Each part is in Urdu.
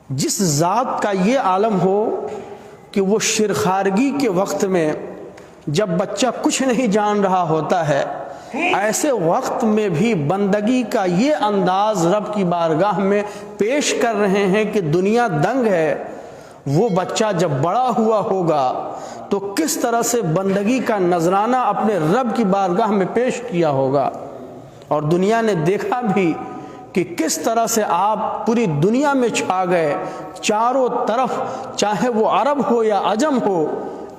جس ذات کا یہ عالم ہو کہ وہ شرخارگی کے وقت میں جب بچہ کچھ نہیں جان رہا ہوتا ہے، ایسے وقت میں بھی بندگی کا یہ انداز رب کی بارگاہ میں پیش کر رہے ہیں کہ دنیا دنگ ہے، وہ بچہ جب بڑا ہوا ہوگا تو کس طرح سے بندگی کا نذرانہ اپنے رب کی بارگاہ میں پیش کیا ہوگا۔ اور دنیا نے دیکھا بھی کہ کس طرح سے آپ پوری دنیا میں چھا گئے، چاروں طرف چاہے وہ عرب ہو یا عجم ہو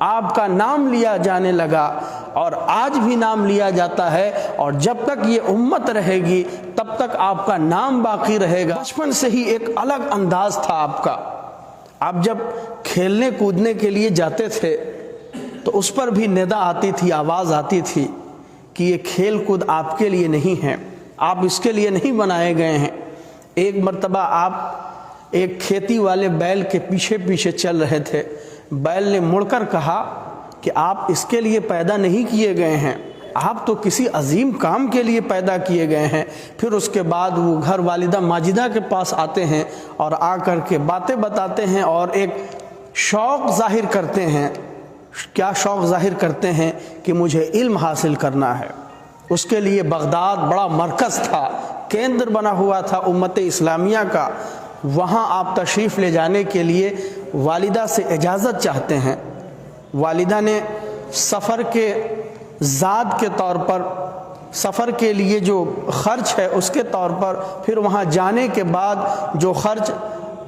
آپ کا نام لیا جانے لگا، اور آج بھی نام لیا جاتا ہے، اور جب تک یہ امت رہے گی تب تک آپ کا نام باقی رہے گا۔ بچپن سے ہی ایک الگ انداز تھا آپ کا، آپ جب کھیلنے کودنے کے لیے جاتے تھے تو اس پر بھی ندا آتی تھی، آواز آتی تھی کہ یہ کھیل کود آپ کے لیے نہیں ہے، آپ اس کے لیے نہیں بنائے گئے ہیں۔ ایک مرتبہ آپ ایک کھیتی والے بیل کے پیچھے پیچھے چل رہے تھے، بیل نے مڑ کر کہا کہ آپ اس کے لیے پیدا نہیں کیے گئے ہیں، آپ تو کسی عظیم کام کے لیے پیدا کیے گئے ہیں۔ پھر اس کے بعد وہ گھر والدہ ماجدہ کے پاس آتے ہیں اور آ کر کے باتیں بتاتے ہیں اور ایک شوق ظاہر کرتے ہیں۔ کیا شوق ظاہر کرتے ہیں کہ مجھے علم حاصل کرنا ہے۔ اس کے لیے بغداد بڑا مرکز تھا، کیندر بنا ہوا تھا امت اسلامیہ کا، وہاں آپ تشریف لے جانے کے لیے والدہ سے اجازت چاہتے ہیں۔ والدہ نے سفر کے زاد کے طور پر، سفر کے لیے جو خرچ ہے اس کے طور پر، پھر وہاں جانے کے بعد جو خرچ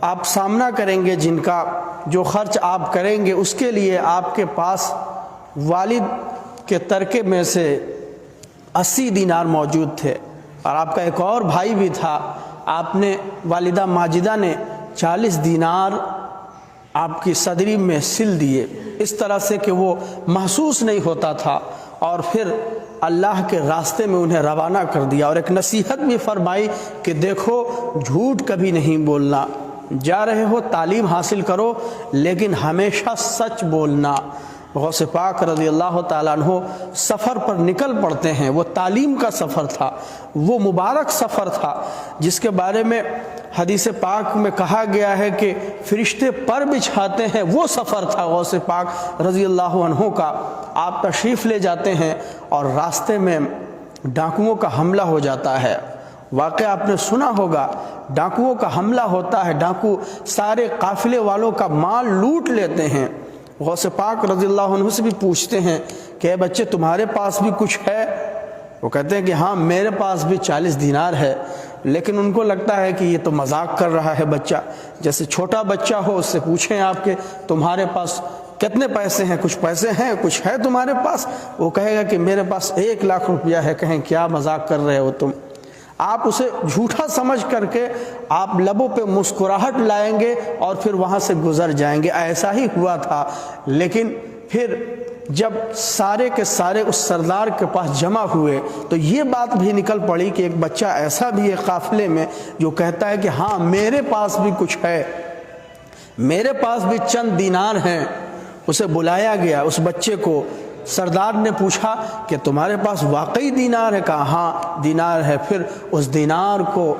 آپ سامنا کریں گے، جن کا جو خرچ آپ کریں گے، اس کے لیے آپ کے پاس والد کے ترکے میں سے 80 دینار موجود تھے، اور آپ کا ایک اور بھائی بھی تھا۔ آپ نے والدہ ماجدہ نے 40 دینار آپ کی صدری میں سل دیے، اس طرح سے کہ وہ محسوس نہیں ہوتا تھا، اور پھر اللہ کے راستے میں انہیں روانہ کر دیا، اور ایک نصیحت بھی فرمائی کہ دیکھو جھوٹ کبھی نہیں بولنا، جا رہے ہو تعلیم حاصل کرو لیکن ہمیشہ سچ بولنا۔ غوث پاک رضی اللہ تعالیٰ عنہ سفر پر نکل پڑتے ہیں، وہ تعلیم کا سفر تھا، وہ مبارک سفر تھا جس کے بارے میں حدیث پاک میں کہا گیا ہے کہ فرشتے پر بچھاتے ہیں، وہ سفر تھا غوث پاک رضی اللہ عنہ کا۔ آپ تشریف لے جاتے ہیں اور راستے میں ڈاکوؤں کا حملہ ہو جاتا ہے۔ واقعہ آپ نے سنا ہوگا، ڈاکوؤں کا حملہ ہوتا ہے، ڈاکو سارے قافلے والوں کا مال لوٹ لیتے ہیں۔ غوث پاک رضی اللہ عنہ سے بھی پوچھتے ہیں کہ اے بچے تمہارے پاس بھی کچھ ہے؟ وہ کہتے ہیں کہ ہاں میرے پاس بھی 40 دینار ہے، لیکن ان کو لگتا ہے کہ یہ تو مذاق کر رہا ہے بچہ، جیسے چھوٹا بچہ ہو اس سے پوچھیں آپ کہ تمہارے پاس کتنے پیسے ہیں، کچھ پیسے ہیں، کچھ ہے تمہارے پاس؟ وہ کہے گا کہ میرے پاس 1 لاکھ روپیہ ہے۔ کہیں کیا مذاق کر رہے ہو تم؟ آپ اسے جھوٹا سمجھ کر کے آپ لبوں پہ مسکراہٹ لائیں گے اور پھر وہاں سے گزر جائیں گے۔ ایسا ہی ہوا تھا، لیکن پھر جب سارے کے سارے اس سردار کے پاس جمع ہوئے تو یہ بات بھی نکل پڑی کہ ایک بچہ ایسا بھی ہے قافلے میں جو کہتا ہے کہ ہاں میرے پاس بھی کچھ ہے، میرے پاس بھی چند دینار ہیں۔ اسے بلایا گیا، اس بچے کو سردار نے پوچھا کہ تمہارے پاس واقعی دینار ہے؟ کہا ہاں دینار ہے۔ پھر اس دینار کو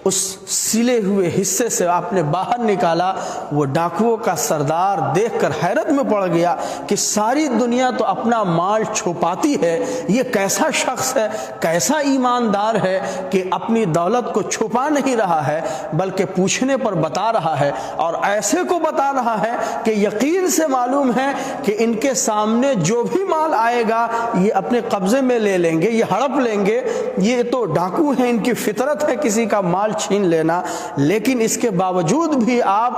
اس سلے ہوئے حصے سے آپ نے باہر نکالا۔ وہ ڈاکوؤں کا سردار دیکھ کر حیرت میں پڑ گیا کہ ساری دنیا تو اپنا مال چھپاتی ہے، یہ کیسا شخص ہے، کیسا ایماندار ہے کہ اپنی دولت کو چھپا نہیں رہا ہے بلکہ پوچھنے پر بتا رہا ہے، اور ایسے کو بتا رہا ہے کہ یقین سے معلوم ہے کہ ان کے سامنے جو بھی مال آئے گا یہ اپنے قبضے میں لے لیں گے، یہ ہڑپ لیں گے، یہ تو ڈاکو ہیں، ان کی فطرت ہے کسی کا مال چھین لینا۔ لیکن اس کے باوجود بھی آپ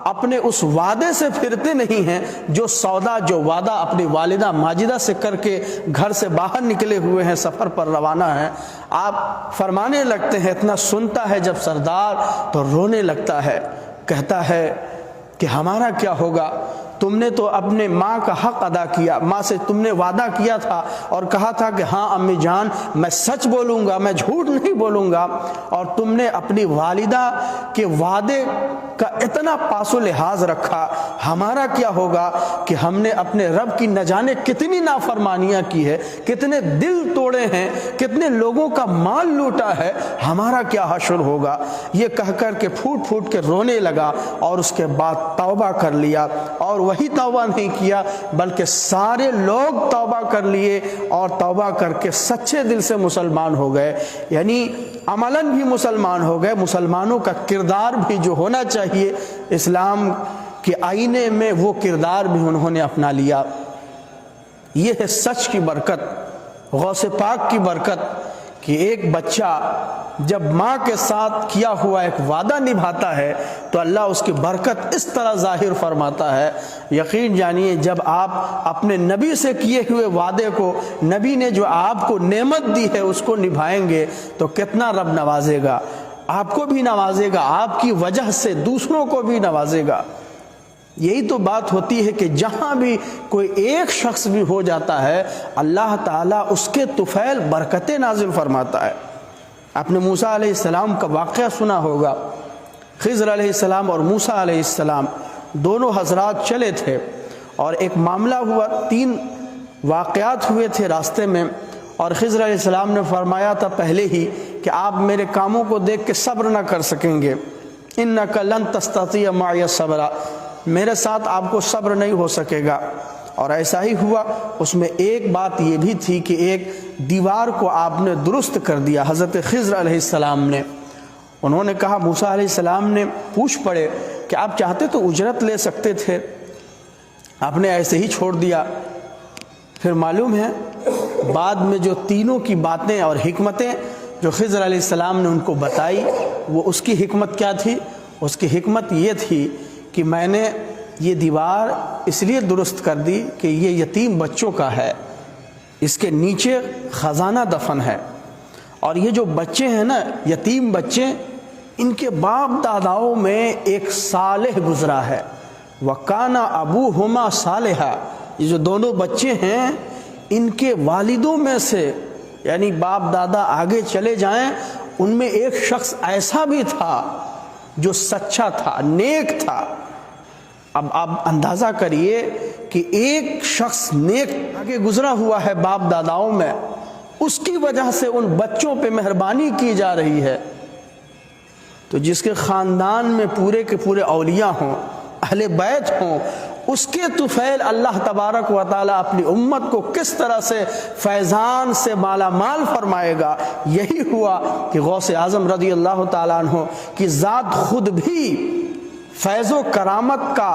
اپنے اس وعدے سے پھرتے نہیں ہیں جو سودا، جو وعدہ اپنی والدہ ماجدہ سے کر کے گھر سے باہر نکلے ہوئے ہیں، سفر پر روانہ ہیں۔ آپ فرمانے لگتے ہیں، اتنا سنتا ہے جب سردار تو رونے لگتا ہے، کہتا ہے کہ ہمارا کیا ہوگا؟ تم نے تو اپنے ماں کا حق ادا کیا، ماں سے تم نے وعدہ کیا تھا اور کہا تھا کہ ہاں امی جان میں سچ بولوں گا، میں جھوٹ نہیں بولوں گا، اور تم نے اپنی والدہ کے وعدے کا اتنا پاس و لحاظ رکھا، ہمارا کیا ہوگا کہ ہم نے اپنے رب کی نہ جانے کتنی نافرمانیاں کی ہے، کتنے دل توڑے ہیں، کتنے لوگوں کا مال لوٹا ہے، ہمارا کیا حشر ہوگا۔ یہ کہہ کر کے پھوٹ پھوٹ کے رونے لگا، اور اس کے بعد توبہ کر لیا، اور وہی توبہ نہیں کیا بلکہ سارے لوگ توبہ کر لیے، اور توبہ کر کے سچے دل سے مسلمان ہو گئے، یعنی عملاً بھی مسلمان ہو گئے۔ مسلمانوں کا کردار بھی جو ہونا چاہیے اسلام کے آئینے میں، وہ کردار بھی انہوں نے اپنا لیا۔ یہ ہے سچ کی برکت، غوث پاک کی برکت، کہ ایک بچہ جب ماں کے ساتھ کیا ہوا ایک وعدہ نبھاتا ہے تو اللہ اس کی برکت اس طرح ظاہر فرماتا ہے۔ یقین جانیے جب آپ اپنے نبی سے کیے ہوئے وعدے کو، نبی نے جو آپ کو نعمت دی ہے اس کو نبھائیں گے تو کتنا رب نوازے گا، آپ کو بھی نوازے گا، آپ کی وجہ سے دوسروں کو بھی نوازے گا۔ یہی تو بات ہوتی ہے کہ جہاں بھی کوئی ایک شخص بھی ہو جاتا ہے اللہ تعالیٰ اس کے طفیل برکتیں نازل فرماتا ہے۔ آپ نے موسیٰ علیہ السلام کا واقعہ سنا ہوگا، خضر علیہ السلام اور موسیٰ علیہ السلام دونوں حضرات چلے تھے، اور ایک معاملہ ہوا، 3 واقعات ہوئے تھے راستے میں، اور خضر علیہ السلام نے فرمایا تھا پہلے ہی کہ آپ میرے کاموں کو دیکھ کے صبر نہ کر سکیں گے، اِنَّكَ لَن تَسْتَطِيعَ مَعِيَ صَبْرًا، میرے ساتھ آپ کو صبر نہیں ہو سکے گا۔ اور ایسا ہی ہوا۔ اس میں ایک بات یہ بھی تھی کہ ایک دیوار کو آپ نے درست کر دیا، حضرت خضر علیہ السلام نے۔ انہوں نے کہا، موسیٰ علیہ السلام نے پوچھ پڑے کہ آپ چاہتے تو اجرت لے سکتے تھے، آپ نے ایسے ہی چھوڑ دیا۔ پھر معلوم ہے بعد میں جو تینوں کی باتیں اور حکمتیں جو خضر علیہ السلام نے ان کو بتائی، وہ اس کی حکمت کیا تھی؟ اس کی حکمت یہ تھی کہ میں نے یہ دیوار اس لیے درست کر دی کہ یہ یتیم بچوں کا ہے، اس کے نیچے خزانہ دفن ہے، اور یہ جو بچے ہیں نا، یتیم بچے، ان کے باپ داداؤں میں ایک صالح گزرا ہے، وَكَانَ أَبُوهُمَا صَالِحًا، یہ جو دونوں بچے ہیں ان کے والدوں میں سے، یعنی باپ دادا آگے چلے جائیں، ان میں ایک شخص ایسا بھی تھا جو سچا تھا، نیک تھا۔ اب آپ اندازہ کریے کہ ایک شخص نیک آگے گزرا ہوا ہے باپ داداؤں میں، اس کی وجہ سے ان بچوں پہ مہربانی کی جا رہی ہے، تو جس کے خاندان میں پورے کے پورے اولیاء ہوں، اہل بیت ہوں، اس کے طفیل اللہ تبارک و تعالیٰ اپنی امت کو کس طرح سے فیضان سے مالا مال فرمائے گا۔ یہی ہوا کہ غوث اعظم رضی اللہ تعالیٰ عنہ کی ذات خود بھی فیض و کرامت کا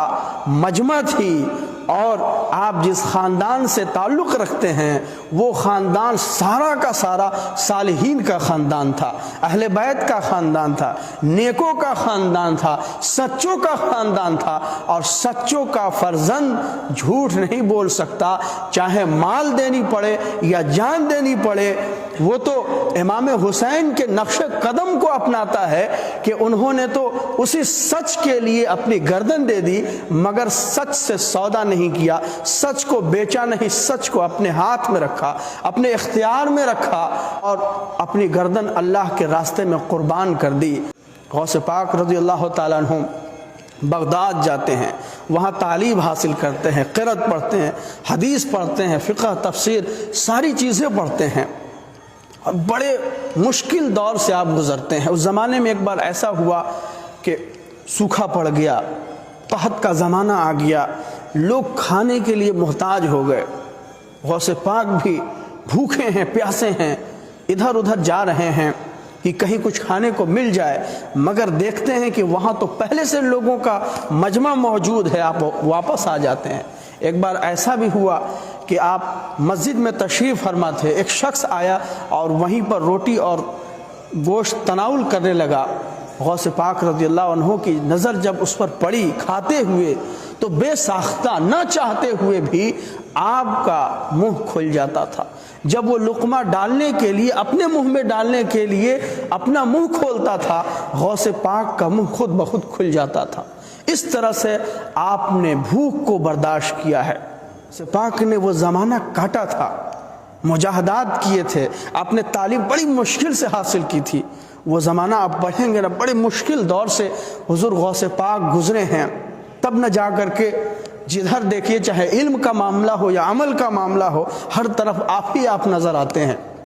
مجمع تھی، اور آپ جس خاندان سے تعلق رکھتے ہیں وہ خاندان سارا کا سارا صالحین کا خاندان تھا، اہل بیت کا خاندان تھا، نیکوں کا خاندان تھا، سچوں کا خاندان تھا، اور سچوں کا فرزند جھوٹ نہیں بول سکتا، چاہے مال دینی پڑے یا جان دینی پڑے۔ وہ تو امام حسین کے نقش قدم کو اپناتا ہے کہ انہوں نے تو اسی سچ کے لیے اپنی گردن دے دی، مگر سچ سے سودا نہیں کیا، سچ کو بیچا نہیں، سچ کو اپنے ہاتھ میں رکھا، اپنے اختیار میں رکھا، اور اپنی گردن اللہ کے راستے میں قربان کر دی۔ غوث پاک رضی اللہ تعالیٰ عنہ بغداد جاتے ہیں، وہاں تعلیم حاصل کرتے ہیں، قرأت پڑھتے ہیں، حدیث پڑھتے ہیں، فقہ تفسیر ساری چیزیں پڑھتے ہیں، اور بڑے مشکل دور سے آپ گزرتے ہیں۔ اس زمانے میں ایک بار ایسا ہوا کہ سوکھا پڑ گیا، قحط کا زمانہ آ گیا، لوگ کھانے کے لیے محتاج ہو گئے۔ غوث پاک بھی بھوکے ہیں، پیاسے ہیں، ادھر ادھر جا رہے ہیں کہ کہیں کچھ کھانے کو مل جائے، مگر دیکھتے ہیں کہ وہاں تو پہلے سے لوگوں کا مجمع موجود ہے، آپ واپس آ جاتے ہیں۔ ایک بار ایسا بھی ہوا کہ آپ مسجد میں تشریف فرما تھے، ایک شخص آیا اور وہیں پر روٹی اور گوشت تناول کرنے لگا۔ غوث پاک رضی اللہ عنہ کی نظر جب اس پر پڑی کھاتے ہوئے، تو بے ساختہ نہ چاہتے ہوئے بھی آپ کا منہ کھل جاتا تھا۔ جب وہ لقمہ ڈالنے کے لیے، اپنے منہ میں ڈالنے کے لیے اپنا منہ کھولتا تھا، غوث پاک کا منہ خود بخود کھل جاتا تھا۔ اس طرح سے آپ نے بھوک کو برداشت کیا ہے۔ غوث پاک نے وہ زمانہ کاٹا تھا، مجاہدات کیے تھے، آپ نے تعلیم بڑی مشکل سے حاصل کی تھی۔ وہ زمانہ آپ پڑھیں گے نا، بڑے مشکل دور سے حضور غوث پاک گزرے ہیں، تب نہ جا کر کے جدھر دیکھیے چاہے علم کا معاملہ ہو یا عمل کا معاملہ ہو ہر طرف آپ ہی آپ نظر آتے ہیں۔